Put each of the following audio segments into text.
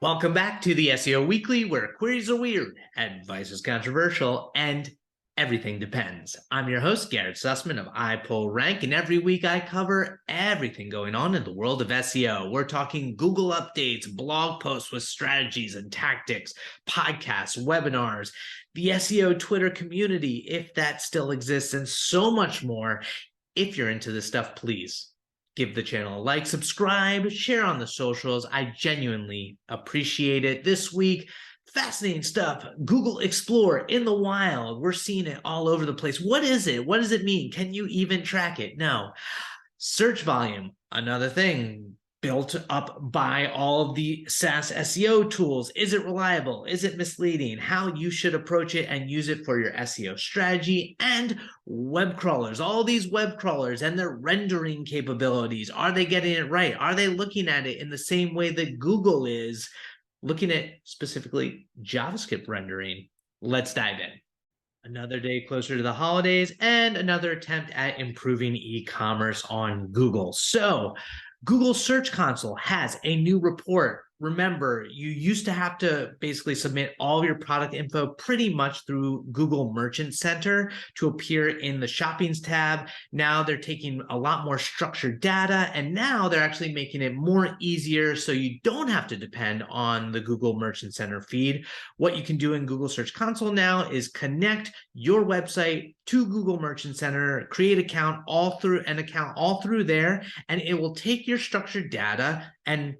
Welcome back to the SEO Weekly, where queries are weird, advice is controversial, and everything depends. I'm your host, Garrett Sussman of iPullrank, and every week I cover everything going on in the world of SEO. We're talking Google updates, blog posts with strategies and tactics, podcasts, webinars, the SEO Twitter community, if that still exists, and so much more. If you're into this stuff, please give the channel a like, subscribe, share on the socials. I genuinely appreciate it. This week, fascinating stuff. Google Explore in the wild. We're seeing it all over the place. What is it? What does it mean? Can you even track it? No. Search volume, another thing built up by all of the SaaS SEO tools. Is it reliable? Is it misleading? How you should approach it and use it for your SEO strategy, and web crawlers, all these web crawlers and their rendering capabilities. Are they getting it right? Are they looking at it in the same way that Google is looking at specifically JavaScript rendering? Let's dive in. Another day closer to the holidays and another attempt at improving e-commerce on Google. So Google Search Console has a new report. Remember, you used to have to basically submit all of your product info pretty much through Google Merchant Center to appear in the Shoppings tab. Now they're taking a lot more structured data, and now they're actually making it more easier so you don't have to depend on the Google Merchant Center feed. What you can do in Google Search Console now is connect your website to Google Merchant Center, create an account all through there, and it will take your structured data and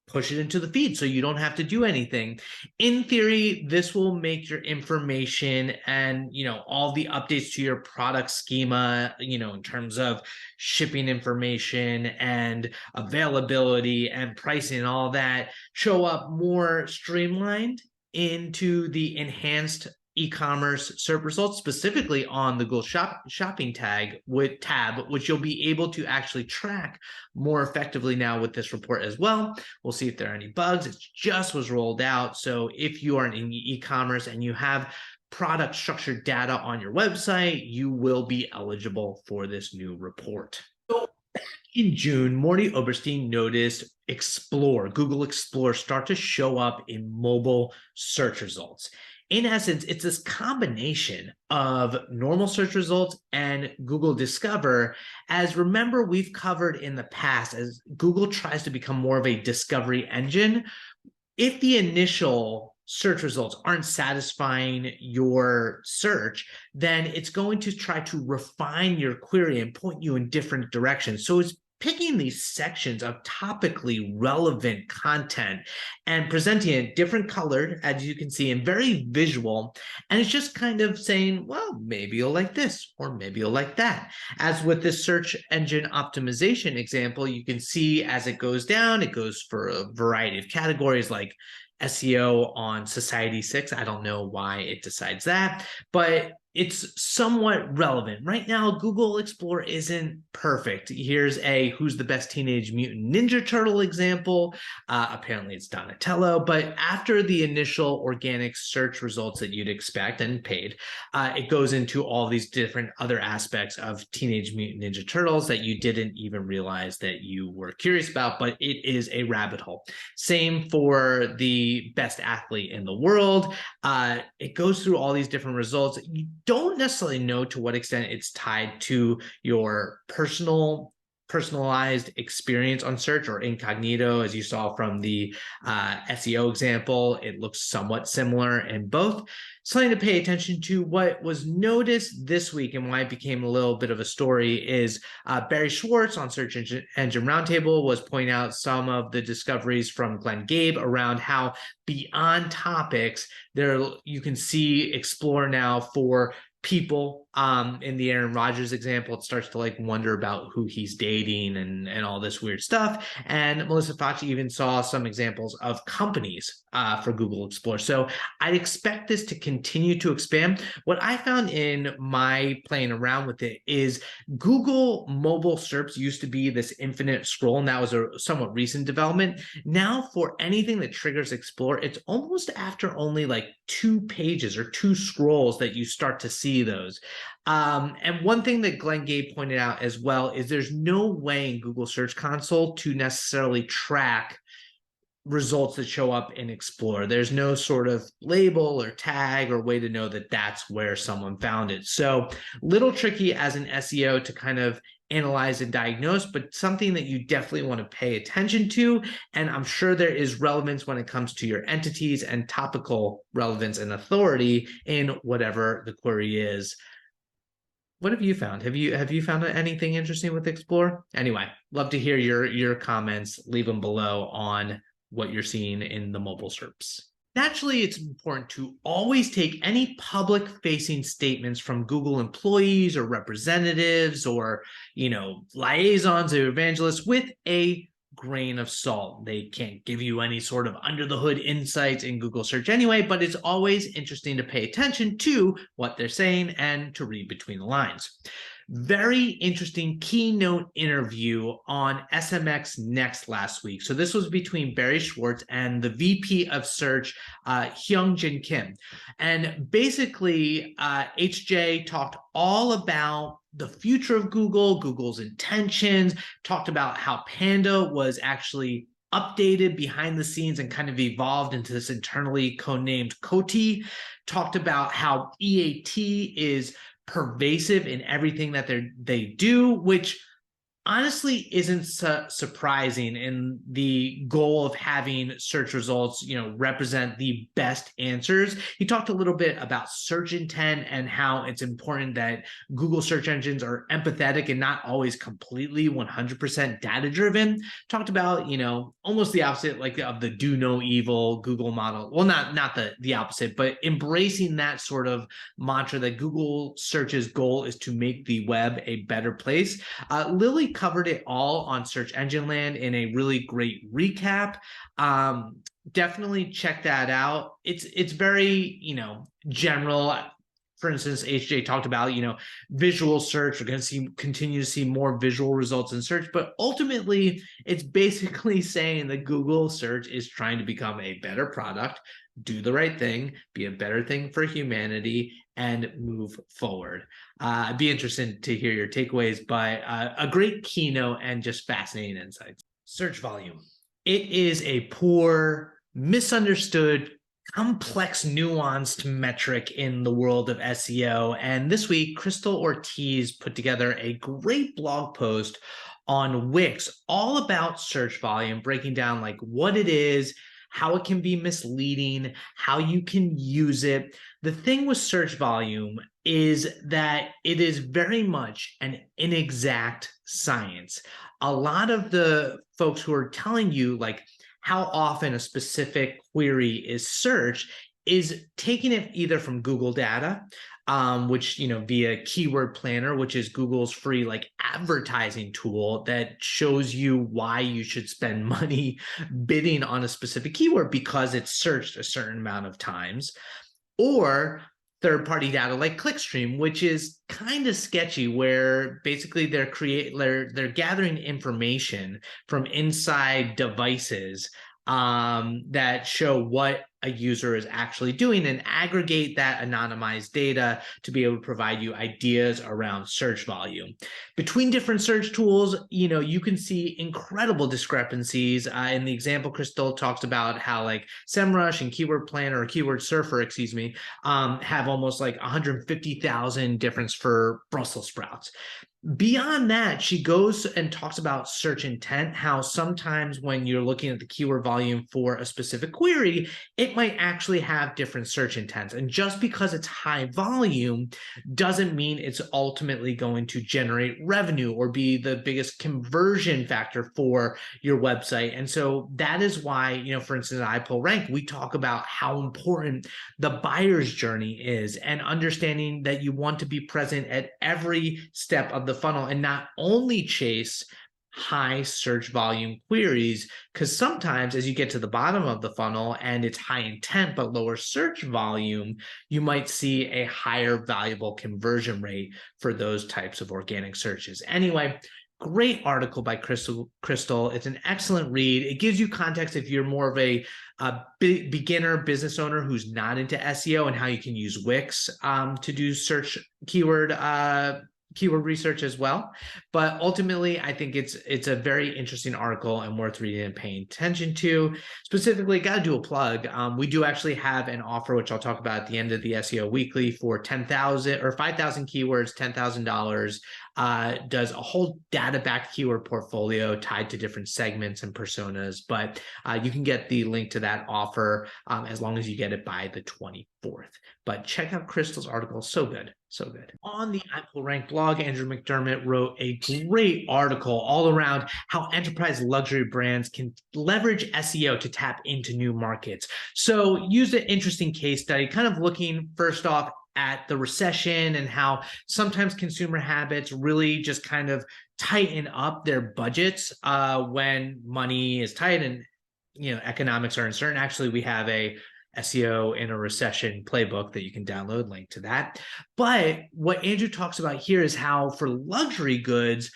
push it into the feed so you don't have to do anything. In theory, this will make your information and, all the updates to your product schema, in terms of shipping information and availability and pricing and all that, show up more streamlined into the enhanced e-commerce SERP results, specifically on the Google Shopping tab, which you'll be able to actually track more effectively now with this report as well. We'll see if there are any bugs. It just was rolled out. So if you are in e-commerce and you have product structured data on your website, you will be eligible for this new report. So back in June, Morty Oberstein noticed Google Explore start to show up in mobile search results. In essence, it's this combination of normal search results and Google Discover. As remember, we've covered in the past, as Google tries to become more of a discovery engine, if the initial search results aren't satisfying your search, then it's going to try to refine your query and point you in different directions. So it's picking these sections of topically relevant content and presenting it different colored, as you can see, and very visual. And it's just kind of saying, well, maybe you'll like this, or maybe you'll like that. As with this search engine optimization example, you can see as it goes down, it goes for a variety of categories like SEO on Society 6. I don't know why it decides that, but it's somewhat relevant. Right now, Google Explore isn't perfect. Here's a Who's the Best Teenage Mutant Ninja Turtle example. Apparently it's Donatello, but after the initial organic search results that you'd expect and paid, it goes into all these different other aspects of Teenage Mutant Ninja Turtles that you didn't even realize that you were curious about, but it is a rabbit hole. Same for the best athlete in the world. It goes through all these different results. You don't necessarily know to what extent it's tied to your personalized experience on search or incognito. As you saw from the SEO example, it looks somewhat similar in both. Something to pay attention to. What was noticed this week and why it became a little bit of a story is Barry Schwartz on Search Engine Roundtable was pointing out some of the discoveries from Glenn Gabe around how beyond topics, there you can see Explore now for people. In the Aaron Rodgers example, it starts to wonder about who he's dating and all this weird stuff. And Melissa Facci even saw some examples of companies for Google Explore. So I'd expect this to continue to expand. What I found in my playing around with it is Google mobile SERPs used to be this infinite scroll, and that was a somewhat recent development. Now for anything that triggers Explore, it's almost after only 2 pages or 2 scrolls that you start to see those. And one thing that Glenn Gabe pointed out as well is there's no way in Google Search Console to necessarily track results that show up in Explore. There's no sort of label or tag or way to know that that's where someone found it. So little tricky as an SEO to kind of analyze and diagnose, but something that you definitely want to pay attention to. And I'm sure there is relevance when it comes to your entities and topical relevance and authority in whatever the query is. What have you found? Have you found anything interesting with Explore? Anyway, love to hear your comments. Leave them below on what you're seeing in the mobile SERPs. Naturally, it's important to always take any public-facing statements from Google employees or representatives or, liaisons or evangelists with a grain of salt. They can't give you any sort of under-the-hood insights in Google search anyway, but it's always interesting to pay attention to what they're saying and to read between the lines. Very interesting keynote interview on SMX Next last week. So this was between Barry Schwartz and the VP of Search, Hyung-Jin Kim. And basically, HJ talked all about the future of Google, Google's intentions, talked about how Panda was actually updated behind the scenes and kind of evolved into this internally codenamed Koti, talked about how EAT is pervasive in everything that they do, which honestly isn't surprising in the goal of having search results, represent the best answers. He talked a little bit about search intent and how it's important that Google search engines are empathetic and not always completely 100% data driven. Talked about, almost the opposite, like of the do no evil Google model. Well, not the opposite, but embracing that sort of mantra that Google search's goal is to make the web a better place. Lily covered it all on Search Engine Land in a really great recap. Definitely check that out. It's very, general. For instance, HJ talked about, visual search. We're going to continue to see more visual results in search, but ultimately it's basically saying that Google search is trying to become a better product, do the right thing, be a better thing for humanity, and move forward. I'd be interested to hear your takeaways, but a great keynote and just fascinating insights. Search volume. It is a poor, misunderstood, complex, nuanced metric in the world of SEO. And this week, Crystal Ortiz put together a great blog post on Wix all about search volume, breaking down like what it is, how it can be misleading, how you can use it. The thing with search volume is that it is very much an inexact science. A lot of the folks who are telling you like how often a specific query is searched is taking it either from Google data, which, via Keyword Planner, which is Google's free like advertising tool that shows you why you should spend money bidding on a specific keyword because it's searched a certain amount of times, or third-party data like Clickstream, which is kind of sketchy, where basically they're gathering information from inside devices that show what a user is actually doing and aggregate that anonymized data to be able to provide you ideas around search volume. Between different search tools, you can see incredible discrepancies. In the example, Crystal talks about how like Semrush and Keyword Planner or Keyword Surfer, have almost like 150,000 difference for Brussels sprouts. Beyond that, she goes and talks about search intent, how sometimes when you're looking at the keyword volume for a specific query, it might actually have different search intents. And just because it's high volume doesn't mean it's ultimately going to generate revenue or be the biggest conversion factor for your website. And so that is why, for instance, at iPullrank, we talk about how important the buyer's journey is and understanding that you want to be present at every step of the funnel and not only chase high search volume queries, because sometimes as you get to the bottom of the funnel and it's high intent but lower search volume, you might see a higher valuable conversion rate for those types of organic searches. Anyway, great article by Crystal. It's an excellent read. It gives you context if you're more of a beginner business owner who's not into SEO and how you can use Wix to do search keyword keyword research as well. But ultimately, I think it's a very interesting article and worth reading and paying attention to. Specifically, got to do a plug. We do actually have an offer, which I'll talk about at the end of the SEO Weekly, for 10,000 or 5,000 keywords, $10,000. Does a whole data-backed keyword portfolio tied to different segments and personas. But you can get the link to that offer as long as you get it by the 24th. But check out Crystal's article. So good. So good. On the iPullrank blog, Andrew McDermott wrote a great article all around how enterprise luxury brands can leverage SEO to tap into new markets. So used an interesting case study, kind of looking first off at the recession and how sometimes consumer habits really just kind of tighten up their budgets when money is tight and economics are uncertain. Actually, we have a SEO in a recession playbook that you can download, link to that. But what Andrew talks about here is how for luxury goods,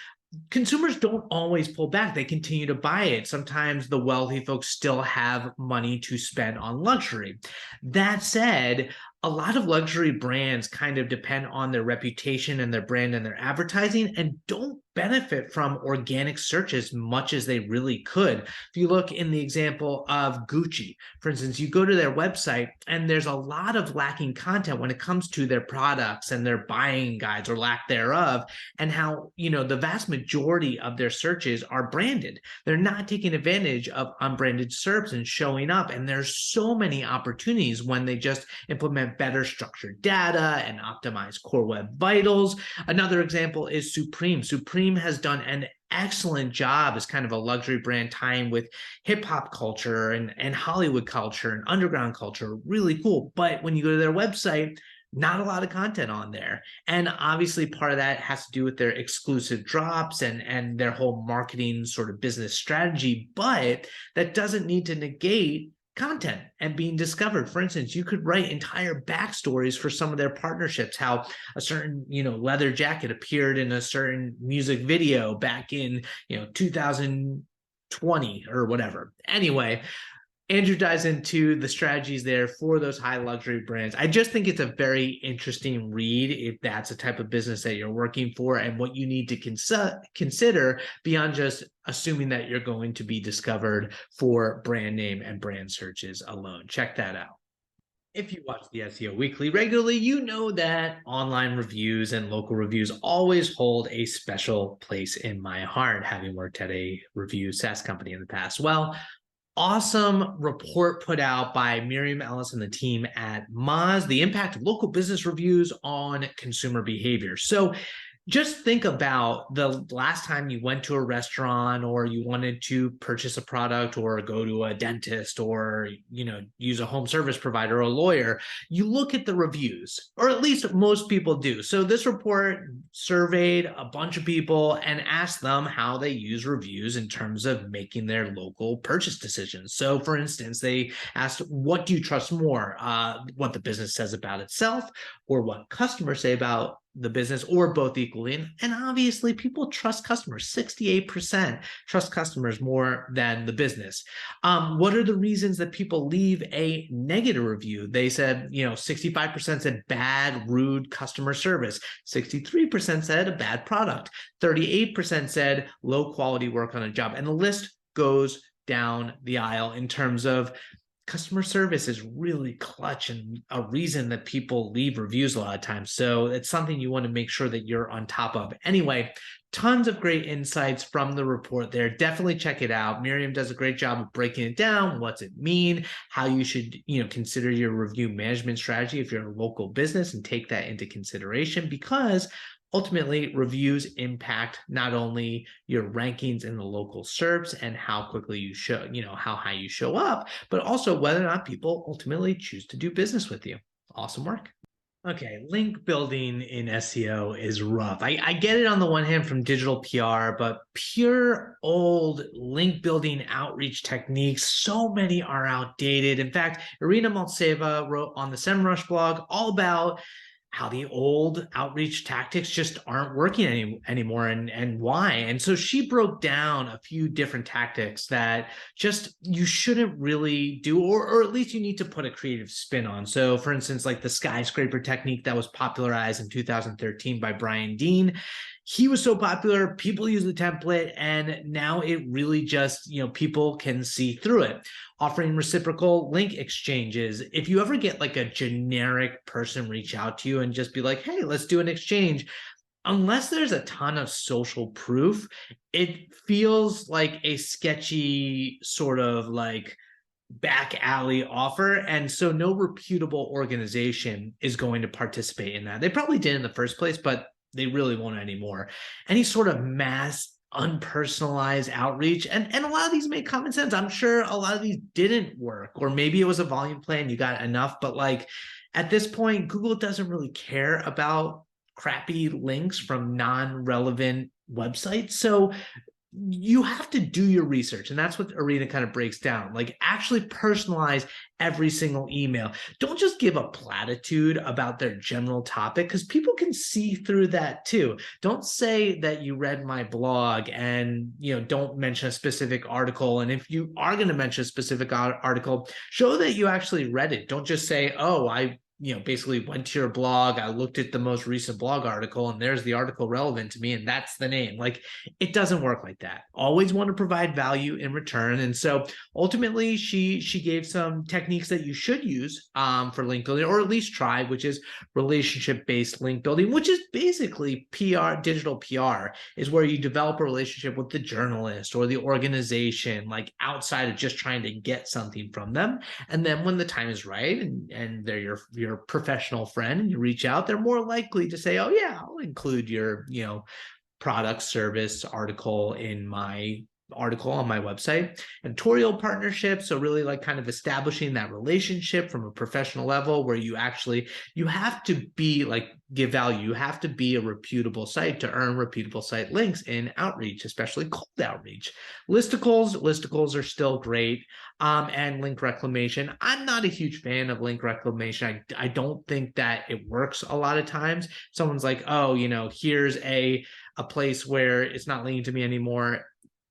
consumers don't always pull back. They continue to buy it. Sometimes the wealthy folks still have money to spend on luxury. That said, a lot of luxury brands kind of depend on their reputation and their brand and their advertising and don't benefit from organic search as much as they really could. If you look in the example of Gucci, for instance, you go to their website and there's a lot of lacking content when it comes to their products and their buying guides or lack thereof, and how, the vast majority of their searches are branded. They're not taking advantage of unbranded SERPs and showing up. And there's so many opportunities when they just implement better structured data and optimize core web vitals. Another example is Supreme. Supreme has done an excellent job as kind of a luxury brand tying with hip hop culture and Hollywood culture and underground culture. Really cool. But when you go to their website, not a lot of content on there. And obviously part of that has to do with their exclusive drops and their whole marketing sort of business strategy. But that doesn't need to negate content and being discovered. For instance, you could write entire backstories for some of their partnerships, how a certain, leather jacket appeared in a certain music video back in, 2020 or whatever. Anyway, Andrew dives into the strategies there for those high luxury brands. I just think it's a very interesting read if that's a type of business that you're working for and what you need to consider beyond just assuming that you're going to be discovered for brand name and brand searches alone. Check that out. If you watch the SEO Weekly regularly, you know that online reviews and local reviews always hold a special place in my heart, having worked at a review SaaS company in the past. Well, awesome report put out by Miriam, Ellis, and the team at Moz, the impact of local business reviews on consumer behavior. So just think about the last time you went to a restaurant or you wanted to purchase a product or go to a dentist or, use a home service provider or a lawyer. You look at the reviews, or at least most people do. So this report surveyed a bunch of people and asked them how they use reviews in terms of making their local purchase decisions. So for instance, they asked, what do you trust more? What the business says about itself or what customers say about the business, or both equally. And obviously people trust customers. 68% trust customers more than the business. What are the reasons that people leave a negative review? They said, 65% said bad, rude customer service. 63% said a bad product. 38% said low quality work on a job. And the list goes down the aisle in terms of customer service is really clutch and a reason that people leave reviews a lot of times. So it's something you want to make sure that you're on top of. Anyway, tons of great insights from the report there. Definitely check it out. Miriam does a great job of breaking it down. What's it mean? How you should, consider your review management strategy if you're a local business and take that into consideration, because ultimately, reviews impact not only your rankings in the local SERPs and how quickly you show, how high you show up, but also whether or not people ultimately choose to do business with you. Awesome work. Okay, link building in SEO is rough. I get it on the one hand from digital PR, but pure old link building outreach techniques, so many are outdated. In fact, Irina Maltseva wrote on the Semrush blog all about how the old outreach tactics just aren't working anymore, and why. And so she broke down a few different tactics that just you shouldn't really do, or at least you need to put a creative spin on. So for instance, like the skyscraper technique that was popularized in 2013 by Brian Dean. He was so popular, people use the template, and now it really just, people can see through it. Offering reciprocal link exchanges. If you ever get like a generic person reach out to you and just be like, hey, let's do an exchange, unless there's a ton of social proof, it feels like a sketchy sort of like back alley offer. And so no reputable organization is going to participate in that. They probably did in the first place, but they really won't anymore. Any sort of mass unpersonalized outreach, and a lot of these make common sense. I'm sure a lot of these didn't work, or maybe it was a volume plan, you got enough, but like at this point, Google doesn't really care about crappy links from non-relevant websites. So you have to do your research, and that's what Irina kind of breaks down. Like, actually personalize every single email. Don't just give a platitude about their general topic, because people can see through that too. Don't say that you read my blog and don't mention a specific article. And if you are going to mention a specific article, show that you actually read it. Don't just say, oh, I basically went to your blog, I looked at the most recent blog article, and there's the article relevant to me, and that's the name. Like, it doesn't work like that. Always want to provide value in return. And so ultimately, she gave some techniques that you should use for link building, or at least try, which is relationship-based link building, which is basically PR, digital PR, is where you develop a relationship with the journalist or the organization, like outside of just trying to get something from them. And then when the time is right, and they're your professional friend, and you reach out, they're more likely to say, oh yeah, I'll include your product, service, article in my article on my website. Editorial partnerships, so really like kind of establishing that relationship from a professional level, where you have to be like, give value. You have to be a reputable site to earn reputable site links in outreach, especially cold outreach. Listicles are still great. And link reclamation. I'm not a huge fan of link reclamation. I don't think that it works a lot of times. Someone's like, oh, here's a place where it's not linking to me anymore.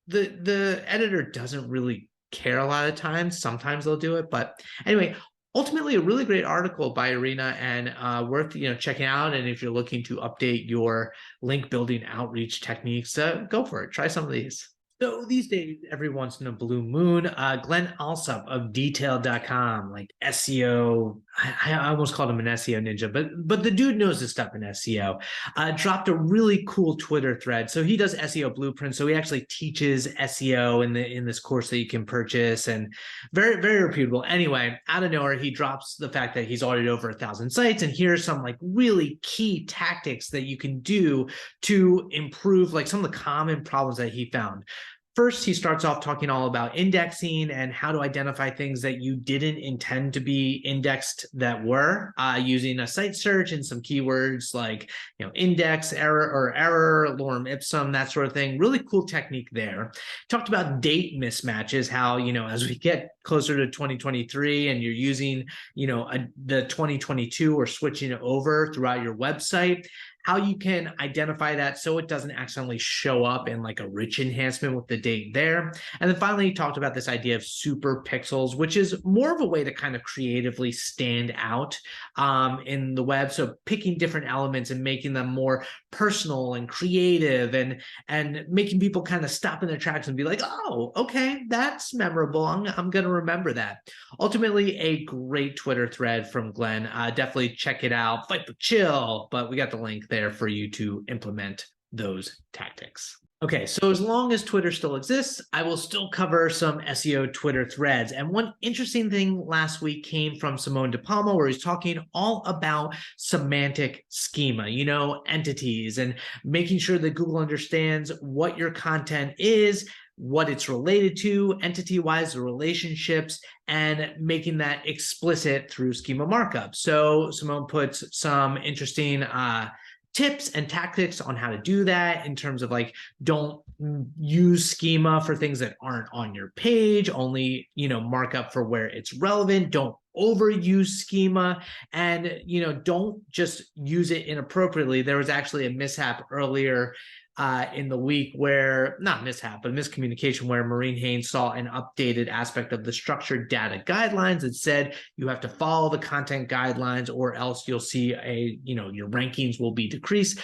The editor doesn't really care a lot of times. Sometimes they'll do it, but anyway, ultimately a really great article by Irina, and worth checking out. And if you're looking to update your link building outreach techniques, go for it. Try some of these. So these days, every once in a blue moon, Glenn Alsop of detail.com, like SEO, I almost called him an SEO ninja, but the dude knows his stuff in SEO, dropped a really cool Twitter thread. So he does SEO blueprints. So he actually teaches SEO in this course that you can purchase, and very, very reputable. Anyway, out of nowhere, he drops the fact that he's audited over 1,000 sites. And here's some like really key tactics that you can do to improve like some of the common problems that he found. First, he starts off talking all about indexing and how to identify things that you didn't intend to be indexed that were, using a site search and some keywords like index error, lorem ipsum, that sort of thing. Really cool technique there. Talked about date mismatches, how as we get closer to 2023 and you're using the 2022 or switching it over throughout your website, how you can identify that so it doesn't accidentally show up in like a rich enhancement with the date there. And then finally, he talked about this idea of super pixels, which is more of a way to kind of creatively stand out in the web. So picking different elements and making them more personal and creative, and making people kind of stop in their tracks and be like, oh, okay, that's memorable. I'm going to remember that. Ultimately, a great Twitter thread from Glenn. Definitely check it out. Fight but chill. But we got the link there for you to implement those tactics. Okay, so as long as Twitter still exists, I will still cover some SEO Twitter threads. And one interesting thing last week came from Simone De Palma, where he's talking all about semantic schema, entities, and making sure that Google understands what your content is, what it's related to, entity-wise, the relationships, and making that explicit through schema markup. So Simone puts some interesting tips and tactics on how to do that, in terms of like, don't use schema for things that aren't on your page, only mark up for where it's relevant. Don't overuse schema, and don't just use it inappropriately. There was actually a mishap earlier in the week where, not mishap, but miscommunication, where Maureen Haynes saw an updated aspect of the structured data guidelines that said you have to follow the content guidelines or else you'll see your rankings will be decreased.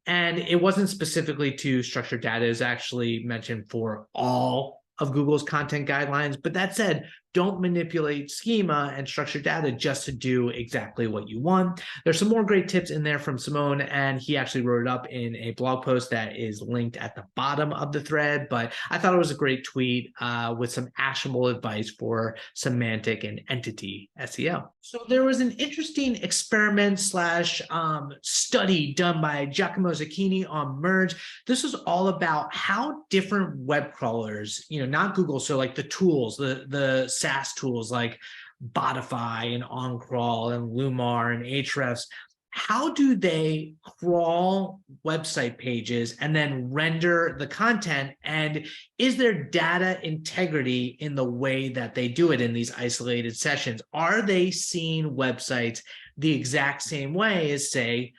And it wasn't specifically to structured data, is actually mentioned for all of Google's content guidelines. But that said, don't manipulate schema and structured data just to do exactly what you want. There's some more great tips in there from Simone, and he actually wrote it up in a blog post that is linked at the bottom of the thread. But I thought it was a great tweet with some actionable advice for semantic and entity SEO. So there was an interesting experiment slash study done by Giacomo Zucchini on Merge. This was all about how different web crawlers, not Google, so like the tools, the SaaS tools like Botify and OnCrawl and Lumar and Ahrefs, how do they crawl website pages and then render the content? And is there data integrity in the way that they do it in these isolated sessions? Are they seeing websites the exact same way as, say,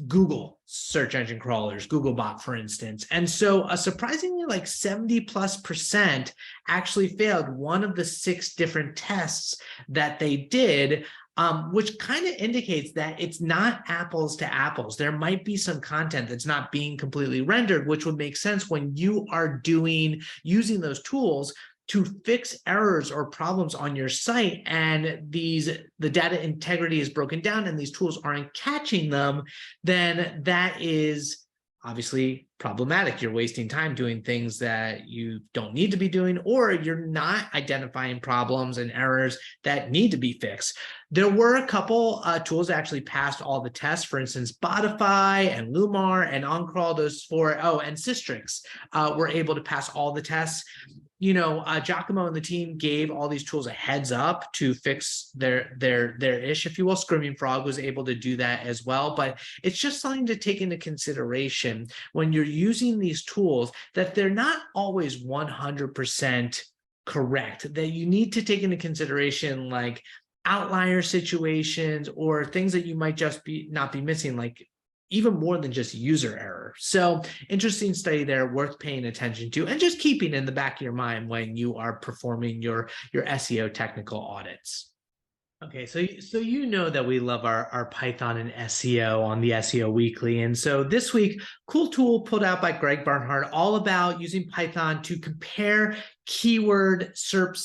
Google search engine crawlers, Googlebot, for instance? And so a surprisingly like 70+% actually failed one of the 6 different tests that they did, which kind of indicates that it's not apples to apples. There might be some content that's not being completely rendered, which would make sense when you are using those tools to fix errors or problems on your site, and the data integrity is broken down and these tools aren't catching them, then that is obviously problematic. You're wasting time doing things that you don't need to be doing, or you're not identifying problems and errors that need to be fixed. There were a couple tools that actually passed all the tests. For instance, Botify and Lumar and OnCrawl, those 4, and Systrix were able to pass all the tests. Giacomo and the team gave all these tools a heads up to fix their ish, if you will. Screaming Frog was able to do that as well. But it's just something to take into consideration when you're using these tools, that they're not always 100% correct, that you need to take into consideration like outlier situations or things that you might just not be missing, like even more than just user error. So interesting study there, worth paying attention to and just keeping in the back of your mind when you are performing your SEO technical audits. Okay, so that we love our Python and SEO on the SEO Weekly. And so this week, cool tool put out by Greg Barnhart, all about using Python to compare keyword SERP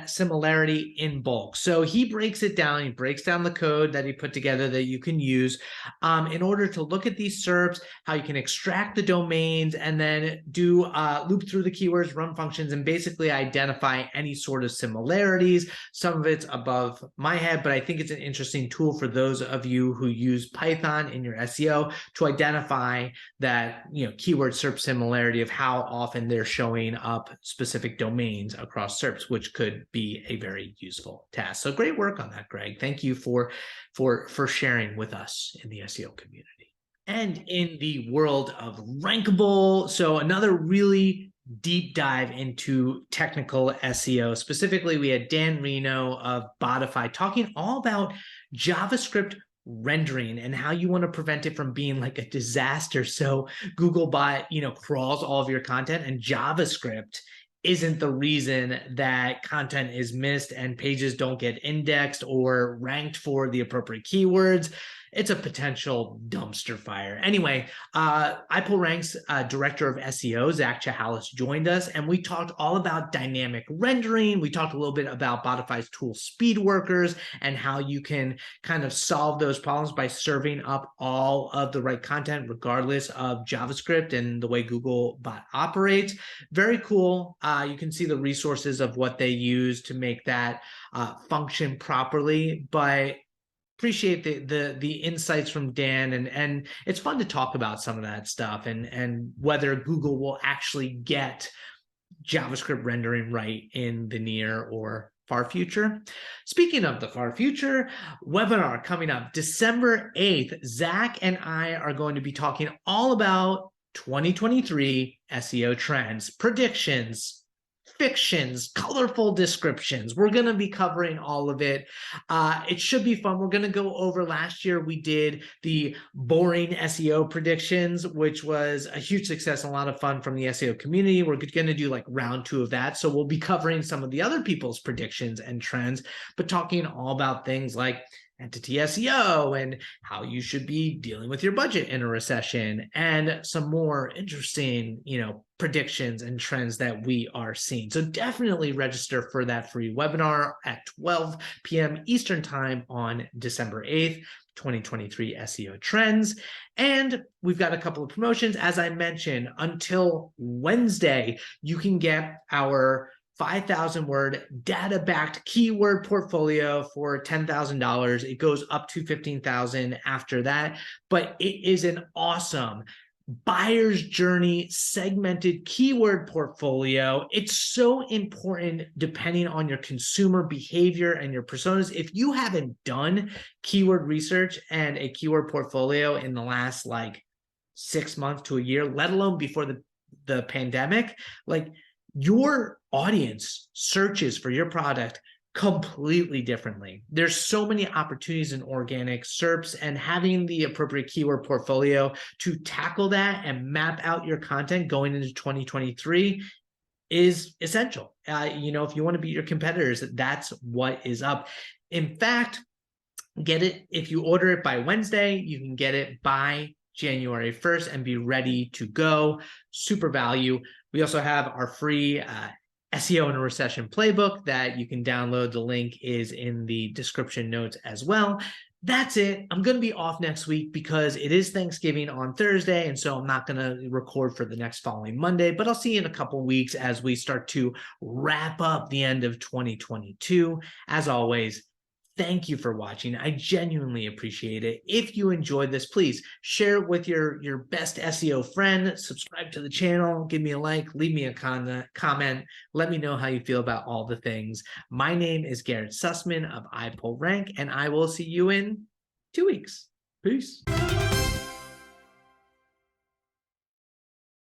similarity in bulk. So he breaks it down. He breaks down the code that he put together that you can use in order to look at these SERPs, how you can extract the domains, and then do loop through the keywords, run functions, and basically identify any sort of similarities. Some of it's above my head, but I think it's an interesting tool for those of you who use Python in your SEO to identify that keyword SERP similarity of how often they're showing up specific domains across SERPs, which could be a very useful task. So great work on that, Greg. Thank you for sharing with us in the SEO community. And in the world of Rankable, so another really deep dive into technical SEO. Specifically, we had Dan Reno of Botify talking all about JavaScript rendering and how you want to prevent it from being like a disaster. So Googlebot, crawls all of your content, and JavaScript isn't the reason that content is missed and pages don't get indexed or ranked for the appropriate keywords. It's a potential dumpster fire. Anyway, iPullrank's director of SEO, Zach Chahalis, joined us, and we talked all about dynamic rendering. We talked a little bit about Botify's tool Speedworkers and how you can kind of solve those problems by serving up all of the right content regardless of JavaScript and the way Googlebot operates. Very cool. You can see the resources of what they use to make that function properly, but appreciate the insights from Dan, and it's fun to talk about some of that stuff and whether Google will actually get JavaScript rendering right in the near or far future. Speaking of the far future, webinar coming up December 8th. Zach and I are going to be talking all about 2023 SEO trends, predictions, fictions, colorful descriptions. We're going to be covering all of it. It should be fun. We're going to go over last year. We did the boring SEO predictions, which was a huge success and a lot of fun from the SEO community. We're going to do like round 2 of that. So we'll be covering some of the other people's predictions and trends, but talking all about things like entity SEO and how you should be dealing with your budget in a recession, and some more interesting, predictions and trends that we are seeing. So definitely register for that free webinar at 12 p.m. Eastern Time on December 8th. 2023 SEO trends. And we've got a couple of promotions. As I mentioned, until Wednesday, you can get our 5,000 word data-backed keyword portfolio for $10,000. It goes up to $15,000 after that, but it is an awesome buyer's journey segmented keyword portfolio. It's so important depending on your consumer behavior and your personas. If you haven't done keyword research and a keyword portfolio in the last 6 months to a year, let alone before the pandemic, your audience searches for your product completely differently. There's so many opportunities in organic SERPs, and having the appropriate keyword portfolio to tackle that and map out your content going into 2023 is essential. If you want to beat your competitors, that's what is up. In fact, get it. If you order it by Wednesday, you can get it by January 1st and be ready to go. Super value. We also have our free SEO in a recession playbook that you can download. The link is in the description notes as well. That's it. I'm going to be off next week because it is Thanksgiving on Thursday, and so I'm not going to record for the next following Monday, but I'll see you in a couple of weeks as we start to wrap up the end of 2022. As always, thank you for watching. I genuinely appreciate it. If you enjoyed this, please share it with your best SEO friend, subscribe to the channel, give me a like, leave me a comment, let me know how you feel about all the things. My name is Garrett Sussman of iPullrank, and I will see you in 2 weeks. Peace.